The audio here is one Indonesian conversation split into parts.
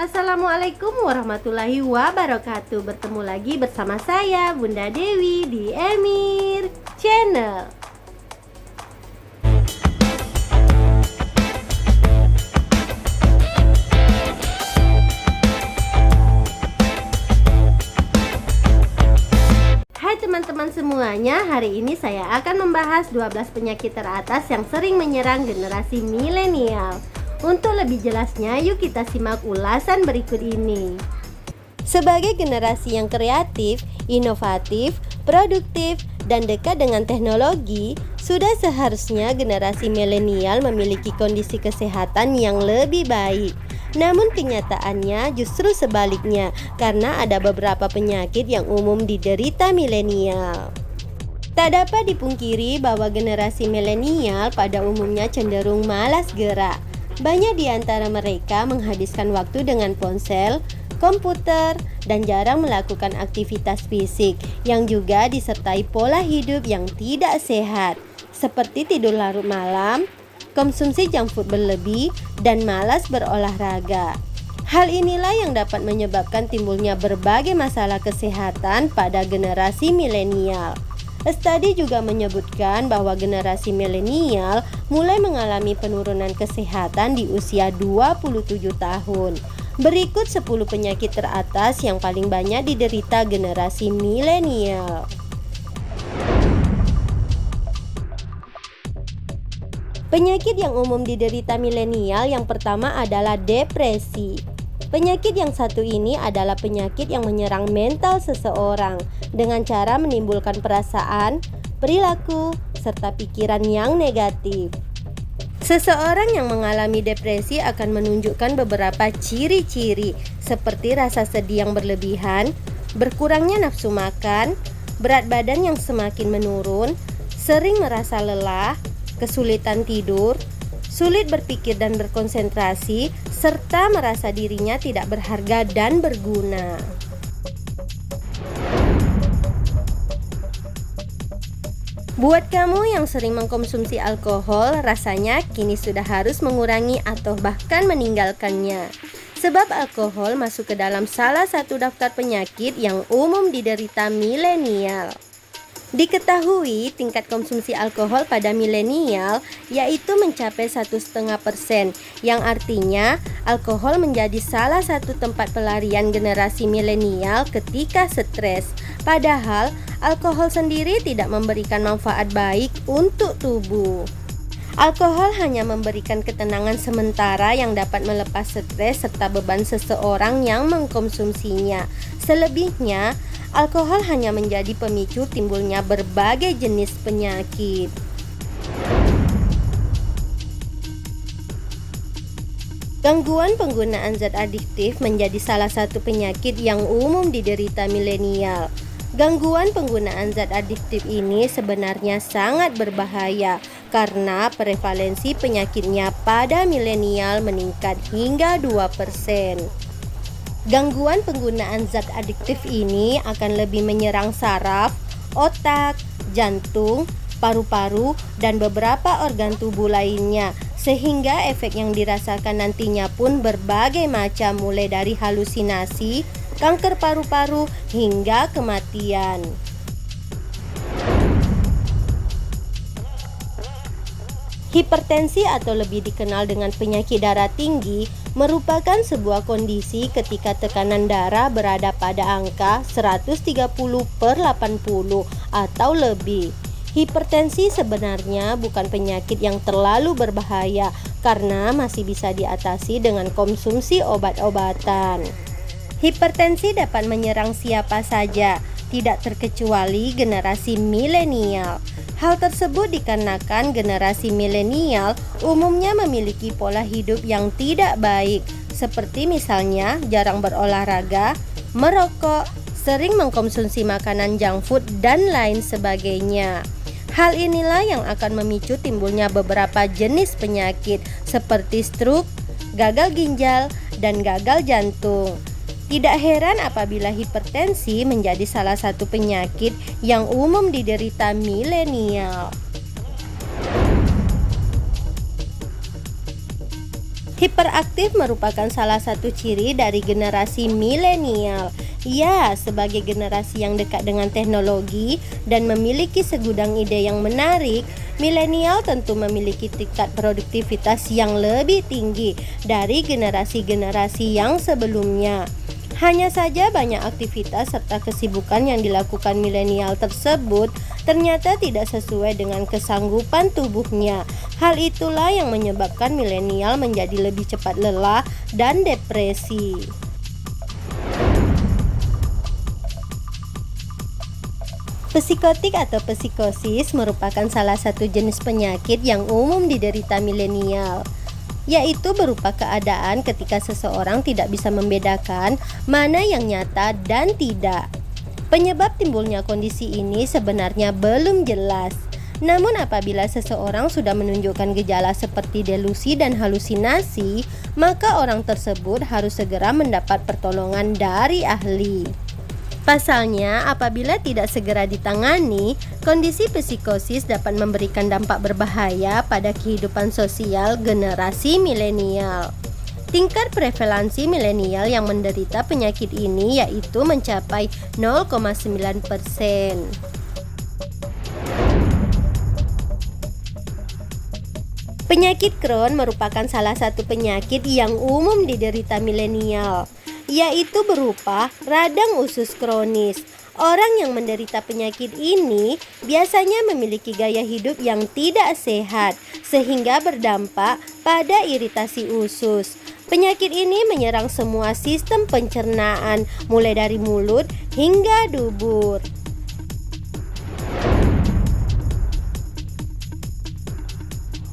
Assalamualaikum warahmatullahi wabarakatuh. Bertemu lagi bersama saya Bunda Dewi di Emir Channel. Hai teman-teman semuanya, hari ini saya akan membahas 12 penyakit teratas yang sering menyerang generasi milenial. Untuk lebih jelasnya, yuk kita simak ulasan berikut ini. Sebagai generasi yang kreatif, inovatif, produktif, dan dekat dengan teknologi, sudah seharusnya generasi milenial memiliki kondisi kesehatan yang lebih baik. Namun kenyataannya justru sebaliknya, karena ada beberapa penyakit yang umum diderita milenial. Tak dapat dipungkiri bahwa generasi milenial pada umumnya cenderung malas gerak. Banyak di antara mereka menghabiskan waktu dengan ponsel, komputer, dan jarang melakukan aktivitas fisik yang juga disertai pola hidup yang tidak sehat, seperti tidur larut malam, konsumsi junk food berlebih, dan malas berolahraga. Hal inilah yang dapat menyebabkan timbulnya berbagai masalah kesehatan pada generasi milenial. Studi juga menyebutkan bahwa generasi milenial mulai mengalami penurunan kesehatan di usia 27 tahun. Berikut 10 penyakit teratas yang paling banyak diderita generasi milenial. Penyakit yang umum diderita milenial yang pertama adalah depresi. Penyakit yang satu ini adalah penyakit yang menyerang mental seseorang dengan cara menimbulkan perasaan, perilaku, serta pikiran yang negatif. Seseorang yang mengalami depresi akan menunjukkan beberapa ciri-ciri seperti rasa sedih yang berlebihan, berkurangnya nafsu makan, berat badan yang semakin menurun, sering merasa lelah, kesulitan tidur, sulit berpikir dan berkonsentrasi, serta merasa dirinya tidak berharga dan berguna. Buat kamu yang sering mengkonsumsi alkohol, rasanya kini sudah harus mengurangi atau bahkan meninggalkannya. Sebab alkohol masuk ke dalam salah satu daftar penyakit yang umum diderita milenial. Diketahui tingkat konsumsi alkohol pada milenial yaitu mencapai 1,5%, yang artinya alkohol menjadi salah satu tempat pelarian generasi milenial ketika stres. Padahal alkohol sendiri tidak memberikan manfaat baik untuk tubuh. Alkohol hanya memberikan ketenangan sementara yang dapat melepas stres serta beban seseorang yang mengkonsumsinya. Selebihnya, alkohol hanya menjadi pemicu timbulnya berbagai jenis penyakit. Gangguan penggunaan zat adiktif menjadi salah satu penyakit yang umum diderita milenial. Gangguan penggunaan zat adiktif ini sebenarnya sangat berbahaya karena prevalensi penyakitnya pada milenial meningkat hingga 2%. Gangguan penggunaan zat adiktif ini akan lebih menyerang saraf, otak, jantung, paru-paru, dan beberapa organ tubuh lainnya, sehingga efek yang dirasakan nantinya pun berbagai macam, mulai dari halusinasi, kanker paru-paru, hingga kematian. Hipertensi atau lebih dikenal dengan penyakit darah tinggi merupakan sebuah kondisi ketika tekanan darah berada pada angka 130/80 atau lebih. Hipertensi sebenarnya bukan penyakit yang terlalu berbahaya karena masih bisa diatasi dengan konsumsi obat-obatan. Hipertensi dapat menyerang siapa saja, tidak terkecuali generasi milenial. Hal tersebut dikarenakan generasi milenial umumnya memiliki pola hidup yang tidak baik, seperti misalnya jarang berolahraga, merokok, sering mengkonsumsi makanan junk food, dan lain sebagainya. Hal inilah yang akan memicu timbulnya beberapa jenis penyakit seperti stroke, gagal ginjal, dan gagal jantung. Tidak heran apabila hipertensi menjadi salah satu penyakit yang umum diderita milenial. Hiperaktif merupakan salah satu ciri dari generasi milenial. Ya, sebagai generasi yang dekat dengan teknologi dan memiliki segudang ide yang menarik, milenial tentu memiliki tingkat produktivitas yang lebih tinggi dari generasi-generasi yang sebelumnya. Hanya saja banyak aktivitas serta kesibukan yang dilakukan milenial tersebut ternyata tidak sesuai dengan kesanggupan tubuhnya. Hal itulah yang menyebabkan milenial menjadi lebih cepat lelah dan depresi. Psikotik atau psikosis merupakan salah satu jenis penyakit yang umum diderita milenial, yaitu berupa keadaan ketika seseorang tidak bisa membedakan mana yang nyata dan tidak. Penyebab timbulnya kondisi ini sebenarnya belum jelas. Namun apabila seseorang sudah menunjukkan gejala seperti delusi dan halusinasi, maka orang tersebut harus segera mendapat pertolongan dari ahli. Pasalnya, apabila tidak segera ditangani, kondisi psikosis dapat memberikan dampak berbahaya pada kehidupan sosial generasi milenial. Tingkat prevalensi milenial yang menderita penyakit ini yaitu mencapai 0,9%. Penyakit Crohn merupakan salah satu penyakit yang umum diderita milenial, yaitu berupa radang usus kronis. Orang yang menderita penyakit ini biasanya memiliki gaya hidup yang tidak sehat, sehingga berdampak pada iritasi usus. Penyakit ini menyerang semua sistem pencernaan, mulai dari mulut hingga dubur.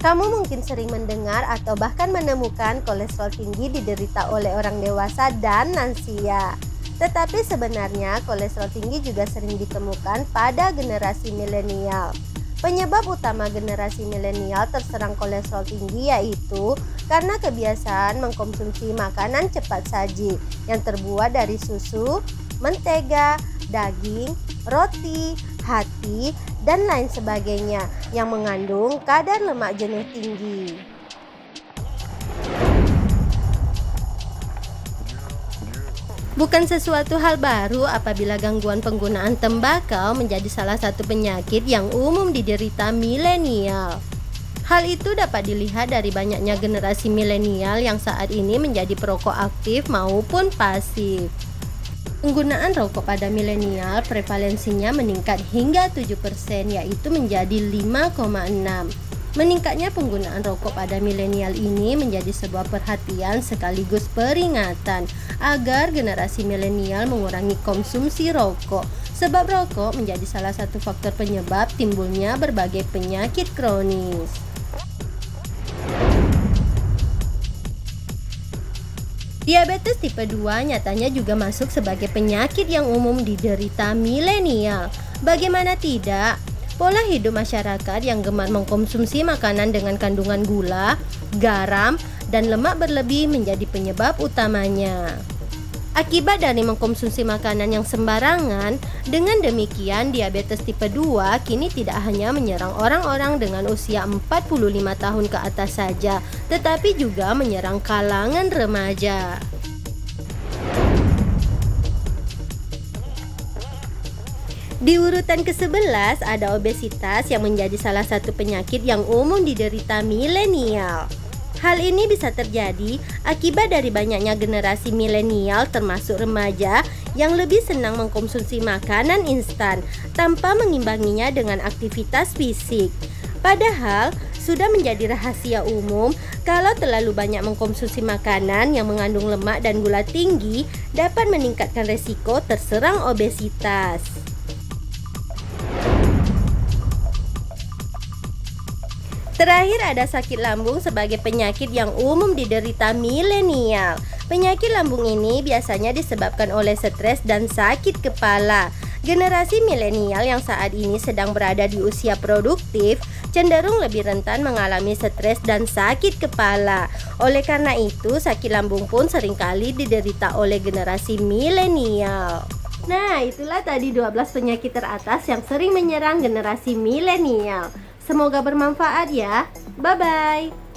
Kamu mungkin sering mendengar atau bahkan menemukan kolesterol tinggi diderita oleh orang dewasa dan lansia. Tetapi sebenarnya kolesterol tinggi juga sering ditemukan pada generasi milenial. Penyebab utama generasi milenial terserang kolesterol tinggi yaitu karena kebiasaan mengkonsumsi makanan cepat saji yang terbuat dari susu, mentega, daging, roti, hati, dan lain sebagainya yang mengandung kadar lemak jenuh tinggi. Bukan sesuatu hal baru apabila gangguan penggunaan tembakau menjadi salah satu penyakit yang umum diderita milenial. Hal itu dapat dilihat dari banyaknya generasi milenial yang saat ini menjadi perokok aktif maupun pasif. Penggunaan rokok pada milenial prevalensinya meningkat hingga 7%, yaitu menjadi 5,6. Meningkatnya penggunaan rokok pada milenial ini menjadi sebuah perhatian sekaligus peringatan agar generasi milenial mengurangi konsumsi rokok, sebab rokok menjadi salah satu faktor penyebab timbulnya berbagai penyakit kronis. Diabetes tipe 2 nyatanya juga masuk sebagai penyakit yang umum diderita milenial. Bagaimana tidak? Pola hidup masyarakat yang gemar mengkonsumsi makanan dengan kandungan gula, garam, dan lemak berlebih menjadi penyebab utamanya. Akibat dari mengkonsumsi makanan yang sembarangan, dengan demikian diabetes tipe 2 kini tidak hanya menyerang orang-orang dengan usia 45 tahun ke atas saja, tetapi juga menyerang kalangan remaja. Di urutan ke-11 ada obesitas yang menjadi salah satu penyakit yang umum diderita milenial. Hal ini bisa terjadi akibat dari banyaknya generasi milenial termasuk remaja yang lebih senang mengkonsumsi makanan instan tanpa mengimbanginya dengan aktivitas fisik. Padahal sudah menjadi rahasia umum kalau terlalu banyak mengkonsumsi makanan yang mengandung lemak dan gula tinggi dapat meningkatkan resiko terserang obesitas. Terakhir ada sakit lambung sebagai penyakit yang umum diderita milenial. Penyakit lambung ini biasanya disebabkan oleh stres dan sakit kepala. Generasi milenial yang saat ini sedang berada di usia produktif cenderung lebih rentan mengalami stres dan sakit kepala. Oleh karena itu, sakit lambung pun seringkali diderita oleh generasi milenial. Nah, itulah tadi 12 penyakit teratas yang sering menyerang generasi milenial. Semoga bermanfaat ya. Bye-bye.